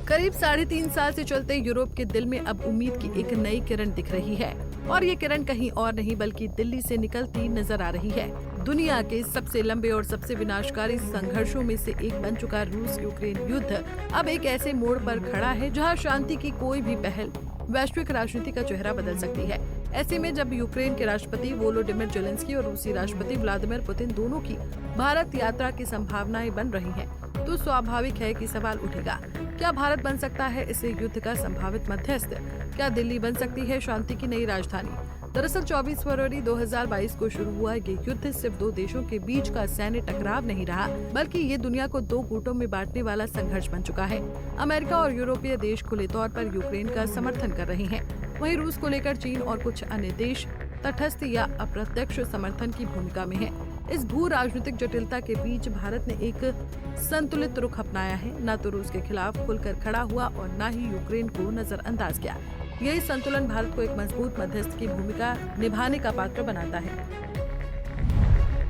करीब 3.5 साल से चलते यूरोप के दिल में अब उम्मीद की एक नई किरण दिख रही है और ये किरण कहीं और नहीं बल्कि दिल्ली से निकलती नजर आ रही है। दुनिया के सबसे लंबे और सबसे विनाशकारी संघर्षों में से एक बन चुका रूस यूक्रेन युद्ध अब एक ऐसे मोड़ पर खड़ा है जहां शांति की कोई भी पहल वैश्विक राजनीति का चेहरा बदल सकती है। ऐसे में जब यूक्रेन के राष्ट्रपति वोलोडिमिर जेलेंस्की और रूसी राष्ट्रपति व्लादिमीर पुतिन दोनों की भारत यात्रा की संभावनाएं बन रही हैं, तो स्वाभाविक है कि सवाल उठेगा, क्या भारत बन सकता है इस युद्ध का संभावित मध्यस्थ? क्या दिल्ली बन सकती है शांति की नई राजधानी? दरअसल 24 फरवरी 2022 को शुरू हुआ ये युद्ध सिर्फ दो देशों के बीच का सैन्य टकराव नहीं रहा, बल्कि ये दुनिया को दो गुटों में बांटने वाला संघर्ष बन चुका है। अमेरिका और यूरोपीय देश खुले तौर पर यूक्रेन का समर्थन कर रहे हैं, वहीं रूस को लेकर चीन और कुछ अन्य देश तटस्थ या अप्रत्यक्ष समर्थन की भूमिका में है। इस भू राजनीतिक जटिलता के बीच भारत ने एक संतुलित रुख अपनाया है, न तो रूस के खिलाफ खुलकर खड़ा हुआ और न ही यूक्रेन को नजरअंदाज किया। यही संतुलन भारत को एक मजबूत मध्यस्थ की भूमिका निभाने का पात्र बनाता है।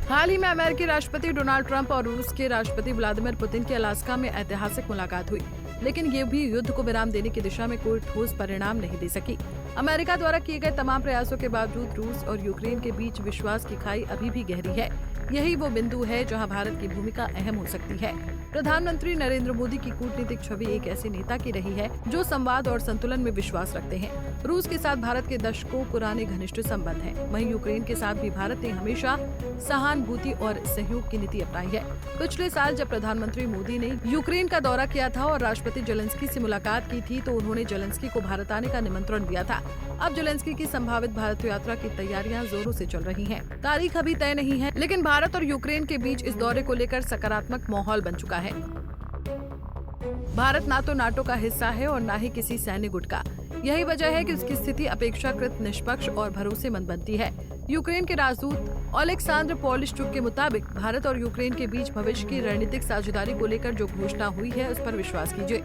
हाल ही में अमेरिकी राष्ट्रपति डोनाल्ड ट्रंप और रूस के राष्ट्रपति व्लादिमीर पुतिन की अलास्का में ऐतिहासिक मुलाकात हुई, लेकिन ये भी युद्ध को विराम देने की दिशा में कोई ठोस परिणाम नहीं दे सकी। अमेरिका द्वारा किए गए तमाम प्रयासों के बावजूद रूस और यूक्रेन के बीच विश्वास की खाई अभी भी गहरी है। यही वो बिंदु है जहां भारत की भूमिका अहम हो सकती है। प्रधानमंत्री नरेंद्र मोदी की कूटनीतिक छवि एक ऐसे नेता की रही है जो संवाद और संतुलन में विश्वास रखते हैं। रूस के साथ भारत के दशकों पुराने घनिष्ठ संबंध हैं। वहीं यूक्रेन के साथ भी भारत ने हमेशा सहानुभूति और सहयोग की नीति अपनाई है। पिछले साल जब प्रधानमंत्री मोदी ने यूक्रेन का दौरा किया था और राष्ट्रपति जेलेंस्की से मुलाकात की थी, तो उन्होंने जेलेंस्की को भारत आने का निमंत्रण दिया था। अब जेलेंस्की की संभावित भारत यात्रा की तैयारियां जोरों से चल रही हैं। तारीख अभी तय नहीं है, लेकिन भारत और यूक्रेन के बीच इस दौरे को लेकर सकारात्मक माहौल बन चुका है। भारत ना तो नाटो का हिस्सा है और ना ही किसी सैन्य गुट का। यही वजह है कि उसकी स्थिति अपेक्षाकृत निष्पक्ष और भरोसेमंद बनती है। यूक्रेन के राजदूत ओलेक्सांद्र पॉलिश्चुक के मुताबिक भारत और यूक्रेन के बीच भविष्य की रणनीतिक साझेदारी को लेकर जो घोषणा हुई है उस पर विश्वास कीजिए।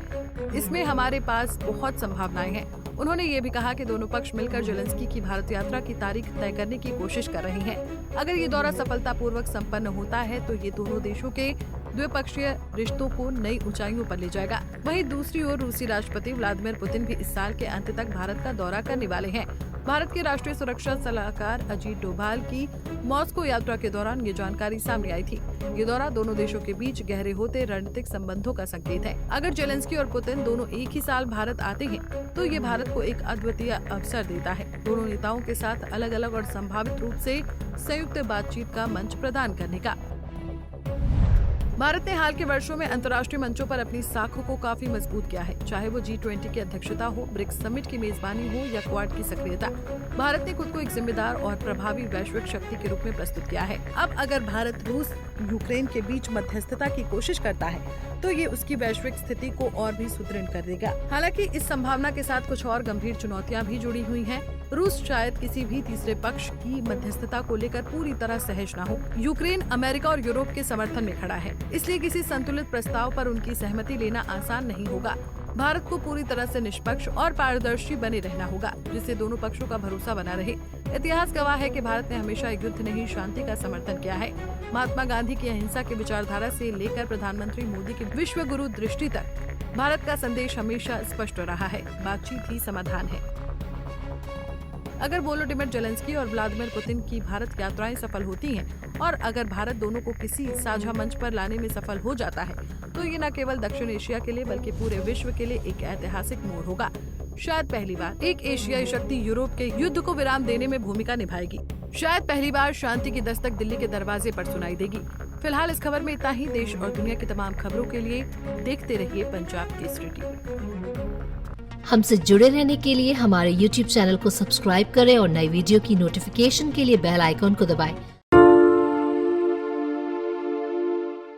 इसमें हमारे पास बहुत संभावनाएं हैं। उन्होंने ये भी कहा कि दोनों पक्ष मिलकर जेलेंस्की की भारत यात्रा की तारीख तय करने की कोशिश कर रहे हैं। अगर ये दौरा सफलतापूर्वक संपन्न होता है तो ये दोनों देशों के द्विपक्षीय रिश्तों को नई ऊंचाइयों पर ले जाएगा। वहीं दूसरी ओर रूसी राष्ट्रपति व्लादिमीर पुतिन भी इस साल के अंत तक भारत का दौरा करने वाले हैं। भारत के राष्ट्रीय सुरक्षा सलाहकार अजीत डोभाल की मॉस्को यात्रा के दौरान ये जानकारी सामने आई थी। ये दौरा दोनों देशों के बीच गहरे होते रणनीतिक संबंधों का संकेत है। अगर जेलेंस्की और पुतिन दोनों एक ही साल भारत आते हैं तो ये भारत को एक अद्वितीय अवसर देता है, दोनों नेताओं के साथ अलग अलग और संभावित रूप से संयुक्त बातचीत का मंच प्रदान करने का। भारत ने हाल के वर्षों में अंतर्राष्ट्रीय मंचों पर अपनी साखों को काफी मजबूत किया है, चाहे वो G20 की अध्यक्षता हो, ब्रिक्स समिट की मेजबानी हो या क्वाड की सक्रियता। भारत ने खुद को एक जिम्मेदार और प्रभावी वैश्विक शक्ति के रूप में प्रस्तुत किया है। अब अगर भारत रूस यूक्रेन के बीच मध्यस्थता की कोशिश करता है तो ये उसकी वैश्विक स्थिति को और भी सुदृढ़ कर देगा। हालांकि इस संभावना के साथ कुछ और गंभीर चुनौतियां भी जुड़ी हुई हैं। रूस शायद किसी भी तीसरे पक्ष की मध्यस्थता को लेकर पूरी तरह सहज न हो। यूक्रेन अमेरिका और यूरोप के समर्थन में खड़ा है, इसलिए किसी संतुलित प्रस्ताव पर उनकी सहमति लेना आसान नहीं होगा। भारत को पूरी तरह से निष्पक्ष और पारदर्शी बने रहना होगा, जिससे दोनों पक्षों का भरोसा बना रहे। इतिहास गवाह है कि भारत ने हमेशा युद्ध नहीं शांति का समर्थन किया है। महात्मा गांधी की अहिंसा की विचारधारा से लेकर प्रधानमंत्री मोदी की विश्व गुरु दृष्टि तक भारत का संदेश हमेशा स्पष्ट रहा है, बातचीत ही समाधान है। अगर वोलोडिमिर जेलेंस्की और व्लादिमीर पुतिन की भारत यात्राएं सफल होती हैं और अगर भारत दोनों को किसी साझा मंच पर लाने में सफल हो जाता है तो ये न केवल दक्षिण एशिया के लिए बल्कि पूरे विश्व के लिए एक ऐतिहासिक मोड़ होगा। शायद पहली बार एक एशियाई शक्ति यूरोप के युद्ध को विराम देने में भूमिका निभाएगी। शायद पहली बार शांति की दस्तक दिल्ली के दरवाजे पर सुनाई देगी। फिलहाल इस खबर में इतना ही। देश और दुनिया की तमाम खबरों के लिए देखते रहिए पंजाब केसरी टीवी। हमसे जुड़े रहने के लिए हमारे YouTube चैनल को सब्सक्राइब करें और नई वीडियो की नोटिफिकेशन के लिए बेल आइकॉन को दबाएं।